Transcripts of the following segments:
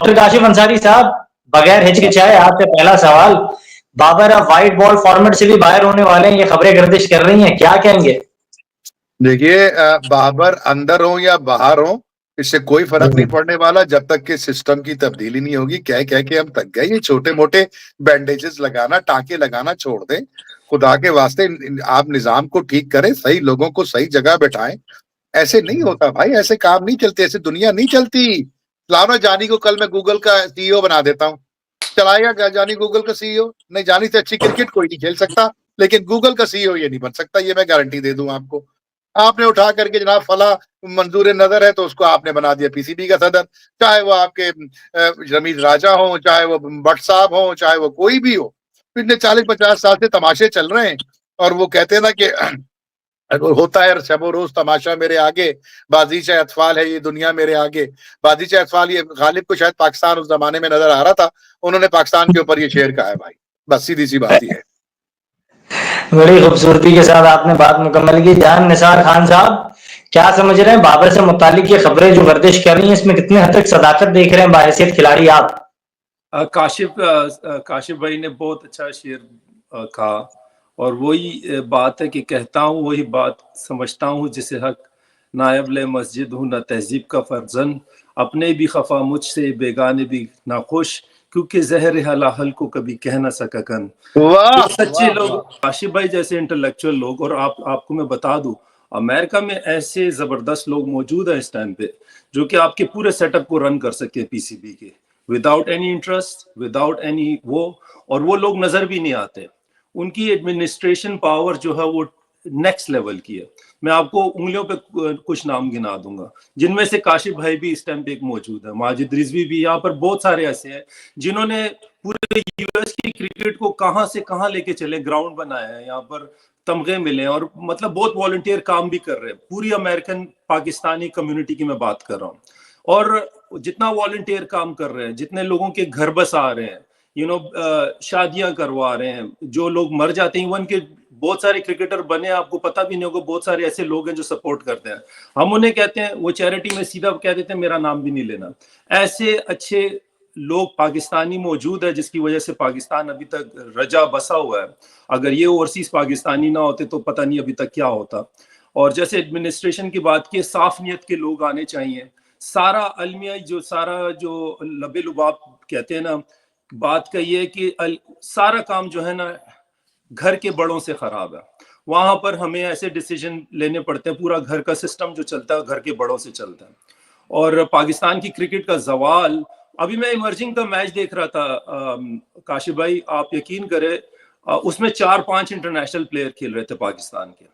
Doctor Kashif Ansari साहब, बगैर हिचकिचाए आपसे पहला सवाल, बाबर अब व्हाइट बॉल फॉर्मेट से भी बाहर होने वाले हैं, ये खबरें गर्दिश कर रही हैं, क्या कहेंगे? देखिए, बाबर अंदर हो या बाहर हो, इससे कोई फर्क नहीं पड़ने वाला जब तक कि सिस्टम की तब्दीली नहीं होगी। कह कह के हम थक गए, ये छोटे मोटे बैंडेजेस लगाना, टांके लगाना छोड़ दें। खुदा के वास्ते आप निजाम को ठीक करें, सही लोगों को सही जगह बैठाएं। ऐसे नहीं होता भाई, ऐसे काम नहीं चलते, ऐसे दुनिया नहीं चलती। लाना जानी को कल मैं गूगल का सीईओ बना देता हूँ, चलाएगा जानी गूगल का सीईओ? नहीं, जानी से अच्छी क्रिकेट कोई नहीं खेल सकता, लेकिन गूगल का सीईओ ये नहीं बन सकता, ये मैं गारंटी दे दूं आपको। आपने उठा करके जनाब फला मंजूर नजर है तो उसको आपने बना दिया पीसीबी का सदर, चाहे वो आपके रमीज राजा हो, चाहे वो भट्ट साहब हो, चाहे वो कोई भी हो। पिछले 40-50 साल से तमाशे चल रहे हैं, और वो कहते हैं ना कि होता है शबो रोज तमाशा मेरे आगे, बाजीचा अतफाल है ये दुनिया मेरे आगे। बाजीचा अतफाल, ये गालिब को शायद पाकिस्तान उस जमाने में नजर आ रहा था, उन्होंने पाकिस्तान के ऊपर ये शेर कहा है भाई, बस सीधी सी बात ही है। बड़ी खूबसूरती के साथ आपने बात मुकम्मल की। जान निसार खान साहब, क्या समझ रहे हैं बाबर से मुतालिक ये खबरें जो गर्दिश कर रही हैं, इसमें कितने हद तक सदाकत देख रहे हैं बाहैसियत खिलाड़ी आप? काशिफ भाई ने बहुत अच्छा शेर कहा, और वही बात है कि कहता हूँ वही बात समझता हूँ, जिसे हक नायब ले मस्जिद हूँ, न तहजीब का फर्जन, अपने भी खफा मुझसे बेगाने भी नाखुश, क्योंकि जहर हलाहल को कभी कह ना सका कन। तो सच्चे लोग, काशिफ भाई जैसे इंटेलेक्चुअल लोग, और आपको मैं बता दूं, अमेरिका में ऐसे जबरदस्त लोग मौजूद हैं इस टाइम पे, जो कि आपके पूरे सेटअप को रन कर सके पीसीबी के, without any interest, without any और वो लोग नजर भी नहीं आते। उनकी एडमिनिस्ट्रेशन पावर जो है वो नेक्स्ट लेवल की है। मैं आपको उंगलियों पे कुछ नाम गिना दूंगा, जिनमें से काशिफ भाई भी इस टाइम पे एक मौजूद है, माजिद रिजवी भी, यहाँ पर बहुत सारे ऐसे हैं जिन्होंने पूरे यूएस की क्रिकेट को कहां से कहां लेके चले, ग्राउंड बनाया है, यहाँ पर तमगे मिले, और मतलब बहुत वॉलंटियर काम भी कर रहे हैं। पूरी अमेरिकन पाकिस्तानी कम्युनिटी की मैं बात कर रहा हूँ, और जितना वॉलंटियर काम कर रहे हैं, जितने लोगों के घर बस आ रहे हैं, शादियां करवा रहे हैं, जो लोग मर जाते हैं, इवन के बहुत सारे क्रिकेटर बने, आपको पता भी नहीं होगा, बहुत सारे ऐसे लोग हैं जो सपोर्ट करते हैं। हम उन्हें कहते हैं, वो चैरिटी में सीधा कह देते हैं मेरा नाम भी नहीं लेना। ऐसे अच्छे लोग पाकिस्तानी मौजूद है, जिसकी वजह से पाकिस्तान अभी तक रजा बसा हुआ है। अगर ये ओवरसीज पाकिस्तानी ना होते तो पता नहीं अभी तक क्या होता। और जैसे एडमिनिस्ट्रेशन की बात की, साफ नियत के लोग आने चाहिए। सारा अलमिया जो लबे लुबाब कहते हैं ना, बात का ये है कि सारा काम जो है ना घर के बड़ों से खराब है। वहां पर हमें ऐसे डिसीजन लेने पड़ते हैं, पूरा घर का सिस्टम जो चलता है घर के बड़ों से चलता है। और पाकिस्तान की क्रिकेट का जवाल, अभी मैं इमर्जिंग का मैच देख रहा था काशिफ भाई, आप यकीन करें, उसमें 4-5 इंटरनेशनल प्लेयर खेल रहे थे पाकिस्तान के,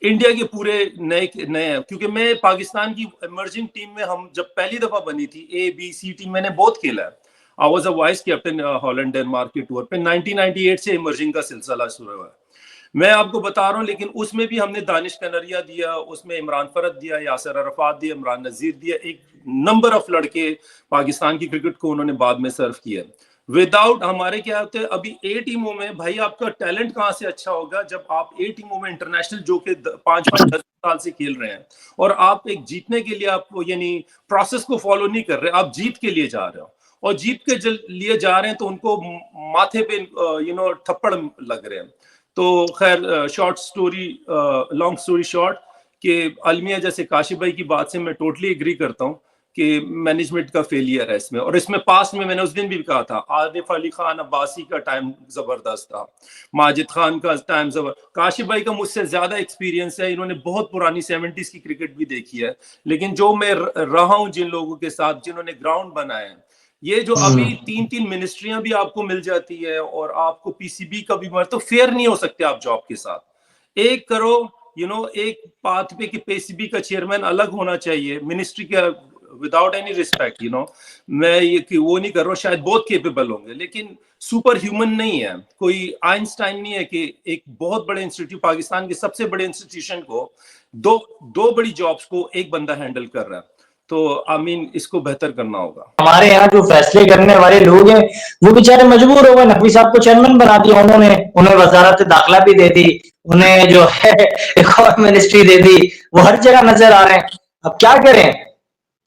इंडिया के पूरे नए, क्योंकि मैं पाकिस्तान की इमर्जिंग टीम में, हम जब पहली दफा बनी थी ABC टीम, मैंने बहुत खेला है। I was a vice captain Holland Denmark के टूर पे। 1998 से इमर्जिंग का सिलसिला शुरू हुआ है, मैं आपको बता रहा हूँ। लेकिन उसमें भी हमने दानिश कनरिया दिया, उसमें इमरान फरद दिया, यासिर अरफात दिया, इमरान नजीर दिया, एक नंबर ऑफ लड़के पाकिस्तान की क्रिकेट को उन्होंने बाद में सर्व किया। विदाउट हमारे क्या होते हैं अभी ए टीमों में, भाई आपका टैलेंट कहाँ से अच्छा होगा जब आप ए टीमों में इंटरनेशनल जो कि 5-10 साल से खेल रहे हैं, और आप एक जीतने के लिए आप यानी प्रोसेस को फॉलो नहीं कर रहे, आप जीत के लिए जा रहे हो, और जीत के लिए जा रहे हैं तो उनको माथे पे थप्पड़ लग रहे हैं। तो खैर, short story long story short, कि अलमिया जैसे काशिफ भाई की बात से मैं टोटली एग्री करता हूँ कि मैनेजमेंट का फेलियर है इसमें। और इसमें पास में मैंने उस दिन भी कहा था, आरिफ अली खान अब्बासी का टाइम जबरदस्त था, माजिद खान का टाइम काशिफ भाई का मुझसे ज्यादा एक्सपीरियंस है, इन्होंने बहुत पुरानी 70s की क्रिकेट भी देखी है। लेकिन जो मैं रहा हूं जिन लोगों के साथ जिन्होंने ग्राउंड बनाए हैं, ये जो अभी 3-3 मिनिस्ट्रियां भी आपको मिल जाती है और आपको पीसीबी का भी तो फेयर नहीं हो सकते आप जॉब के साथ। एक करो एक पाथ पे कि पीसीबी का चेयरमैन अलग होना चाहिए मिनिस्ट्री का, विदाउट एनी रिस्पेक्ट, मैं ये कि वो नहीं कर रहा हूँ, शायद बहुत केपेबल होंगे, लेकिन सुपर ह्यूमन नहीं है, कोई आइंस्टाइन नहीं है कि एक बहुत बड़े इंस्टीट्यूट, पाकिस्तान के सबसे बड़े इंस्टीट्यूशन को दो बड़ी जॉब्स को एक बंदा हैंडल कर रहा है। तो इसको बेहतर करना होगा। हमारे यहाँ जो फैसले करने वाले लोग हैं वो बेचारे मजबूर हो गए, नकवी साहब को चेयरमैन बना दिया उन्होंने, उन्हें वजारत दाखिला भी दे दी, उन्हें जो है एक और मिनिस्ट्री दे दी, वो हर जगह नजर आ रहे हैं। अब क्या करें,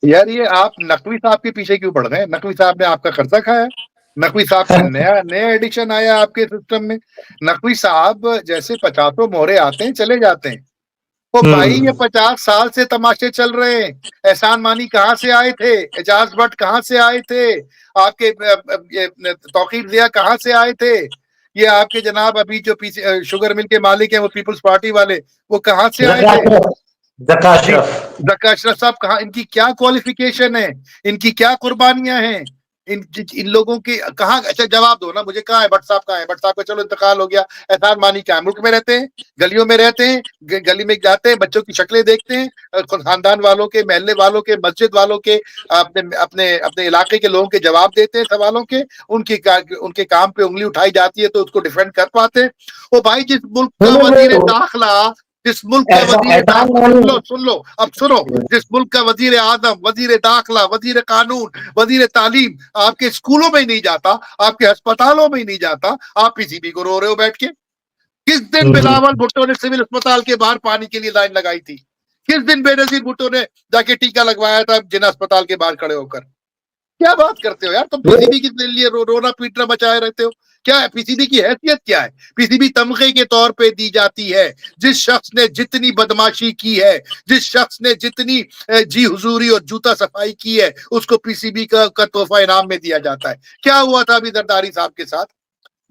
यार ये आप नकवी साहब के पीछे क्यों पड़ रहे हैं? नकवी साहब ने आपका खर्चा खाया? नकवी साहब का नया नया एडिशन आया आपके सिस्टम में? नकवी साहब जैसे 50 मोहरे आते हैं चले जाते हैं। ओ भाई ये 50 साल से तमाशे चल रहे हैं। एहसान मानी कहाँ से आए थे? एजाज भट्ट कहाँ से आए थे? आपके तौकीर जिया कहाँ से आए थे? ये आपके जनाब अभी जो शुगर मिल के मालिक हैं वो पीपल्स पार्टी वाले, वो कहाँ से आए थे? ज़का अशरफ। ज़का अशरफ साहब कहाँ, इनकी क्या क्वालिफिकेशन है? इनकी क्या कुर्बानियां हैं? इन लोगों की कहाँ? अच्छा जवाब दो ना मुझे, कहाँ है भट्ट साहब? कहाँ है भट्ट साहब का? चलो इंतकाल हो गया। एहसान मानी क्या मुल्क में रहते हैं? गलियों में रहते हैं? गली में जाते हैं, बच्चों की शक्लें देखते हैं, खानदान वालों के, महल्ले वालों के, मस्जिद वालों के, अपने अपने अपने इलाके के लोगों के जवाब देते हैं सवालों के। उनके काम पे उंगली उठाई जाती है तो उसको डिफेंड कर पाते हैं। ओ भाई जिस मुल्क का वजीर दाखिला, जिस मुल्क का वजीर दाखिला, सुन लो अब सुनो, जिस मुल्क का वजीर आजम, वजीर दाखिला, वजीर कानून, वजीर तालीम आपके स्कूलों में ही नहीं जाता, आपके अस्पतालों में ही नहीं जाता, आप पीसीबी को रो रहे हो बैठ के। किस दिन बिलावल भुट्टो ने सिविल अस्पताल के बाहर पानी के लिए लाइन लगाई थी? किस दिन बेनजीर भुट्टो ने जाके टीका लगवाया था जिना अस्पताल के बाहर खड़े होकर? क्या बात करते हो यार तुम? पीसीबी के लिए रोना पीटना मचाए रहते हो। क्या है पीसीबी की हैसियत? क्या है पीसीबी? तमगे के तौर पे दी जाती है। जिस शख्स ने जितनी बदमाशी की है, जिस शख्स ने जितनी जी हुजूरी और जूता सफाई की है, उसको पीसीबी का तोहफा इनाम में दिया जाता है। क्या हुआ था अभी जरदारी साहब के साथ?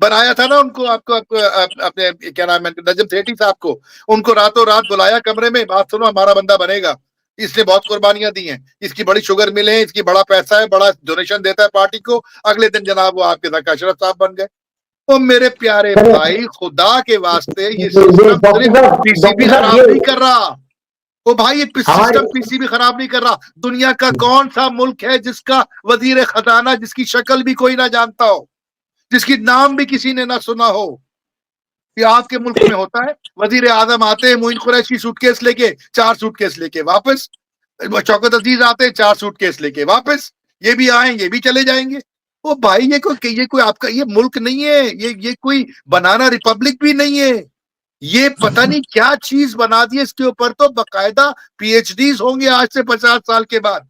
बनाया था ना उनको, आपको अपने क्या नाम है, नजम सेठी साहब को, उनको रातों रात बुलाया कमरे में, बात सुनो हमारा बंदा बनेगा, इसने बहुत कुर्बानियां दी हैं, इसकी बड़ी शुगर मिल है, इसकी बड़ा पैसा है, बड़ा डोनेशन देता है पार्टी को। अगले दिन जनाब वो आपके ज़का अशरफ साहब बन गए। तो मेरे प्यारे भाई खुदा के वास्ते ये सिस्टम सिर्फ पीसीबी खराब नहीं कर रहा। ओ भाई ये सिस्टम पीसीबी खराब नहीं कर रहा। दुनिया का कौन सा मुल्क है जिसका वजीर खजाना जिसकी शक्ल भी कोई ना जानता हो, जिसकी नाम भी किसी ने ना सुना हो? ये आपके मुल्क में होता है। वजीर आजम आते हैं मोइन कुरैशी सूटकेस लेके, 4 सूटकेस लेके वापस। शौकत अजीज आते हैं 4 सूटकेस लेके वापस। ये भी आएंगे, ये भी चले जाएंगे। ओ भाई ये कोई आपका ये मुल्क नहीं है, ये कोई बनाना रिपब्लिक भी नहीं है। ये पता नहीं क्या चीज बना दी। इसके ऊपर तो बकायदा पीएचडीज होंगे आज से 50 साल के बाद।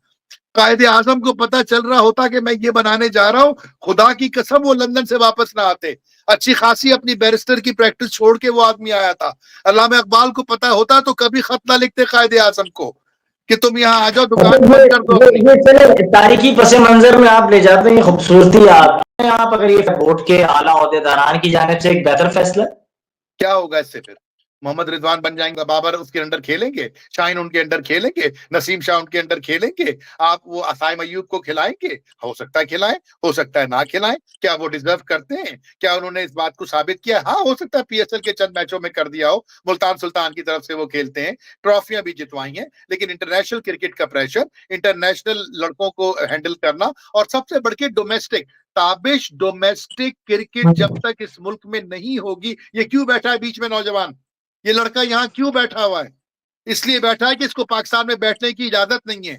कायदे आजम को पता चल रहा होता कि मैं ये बनाने जा रहा हूं, खुदा की कसम वो लंदन से वापस ना आते। अच्छी खासी अपनी बैरिस्टर की प्रैक्टिस छोड़ के वो आदमी आया था। अल्लामा इकबाल को पता होता तो कभी खत ना लिखते कायदे आजम को कि तुम यहाँ आ जाओ, दुकान बंद कर दो। ये चले तारीखी पस मंजर में आप ले जाते हैं, खूबसूरती आप अगर ये वोट के आला ओहदेदारान की जानिब से एक बेहतर फैसला, क्या होगा इससे? फिर मोहम्मद रिजवान बन जाएंगे, बाबर उसके अंडर खेलेंगे, शाहीन उनके अंडर खेलेंगे, नसीम शाह उनके अंडर खेलेंगे। आप वो असाइम अयूब को खिलाएंगे? हो सकता है खिलाएं, हो सकता है ना खिलाएं। क्या वो डिजर्व करते हैं? क्या उन्होंने इस बात को साबित किया? हाँ हो सकता है पीएसएल के चंद मैचों में कर दिया हो, मुल्तान सुल्तान की तरफ से वो खेलते हैं, ट्रॉफियां भी जितवाई हैं, लेकिन इंटरनेशनल क्रिकेट का प्रेशर, इंटरनेशनल लड़कों को हैंडल करना, और सबसे बढ़ के डोमेस्टिक ताबिश, डोमेस्टिक क्रिकेट जब तक इस मुल्क में नहीं होगी। ये क्यों बैठा है बीच में नौजवान? ये लड़का यहाँ क्यों बैठा हुआ है? इसलिए बैठा है कि इसको पाकिस्तान में बैठने की इजाजत नहीं है।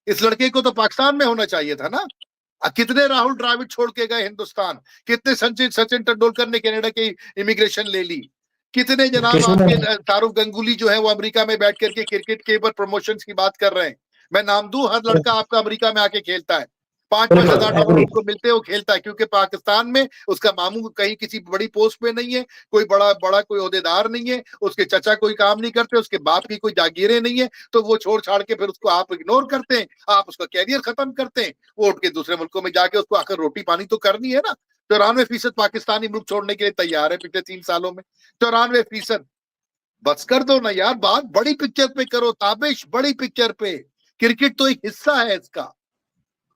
इस लड़के को तो पाकिस्तान में होना चाहिए था ना। कितने राहुल द्राविड छोड़ के गए हिंदुस्तान, कितने सचिन तेंदुलकर ने कनाडा की इमिग्रेशन ले ली, कितने जनाब आपके तारुफ गंगुली जो है वो अमेरिका में बैठ करके क्रिकेट के ऊपर प्रमोशंस की बात कर रहे हैं। मैं नाम दूं, हर लड़का आपका अमेरिका में आके खेलता है, $5,000 उनको मिलते हैं, वो खेलता है, क्योंकि पाकिस्तान में उसका मामू कहीं किसी बड़ी पोस्ट पे नहीं है, कोई बड़ा कोई ओहदेदार नहीं है, उसके चचा कोई काम नहीं करते, उसके बाप की कोई जागीरें नहीं है, तो वो छोड़ छाड़ के फिर उसको आप इग्नोर करते हैं, आप उसका कैरियर खत्म करते हैं। वो उठ के दूसरे मुल्कों में जाके उसको आखिर रोटी पानी तो करनी है ना। 94% पाकिस्तानी मुल्क छोड़ने के लिए तैयार है पिछले 3 सालों में। 94%। बस कर दो ना यार, बात बड़ी पिक्चर पे करो ताबिश, बड़ी पिक्चर पे। क्रिकेट तो एक हिस्सा है इसका।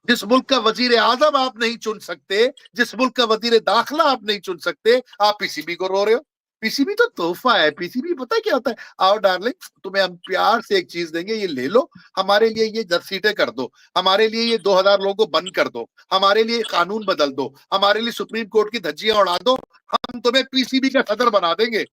जिस मुल्क का वजीर आजम आप नहीं चुन सकते, जिस मुल्क का वजीर दाखिला आप नहीं चुन सकते, आप पीसीबी को रो रहे हो। पीसीबी तो तोहफा है। पीसीबी पता है क्या होता है? आओ डार्लिंग, तुम्हें हम प्यार से एक चीज देंगे, ये ले लो, हमारे लिए ये 10 सीटें कर दो, हमारे लिए ये 2000 लोगों को बंद कर दो, हमारे लिए कानून बदल दो, हमारे लिए सुप्रीम कोर्ट की धज्जियां उड़ा दो, हम तुम्हें पीसीबी का सदर बना देंगे।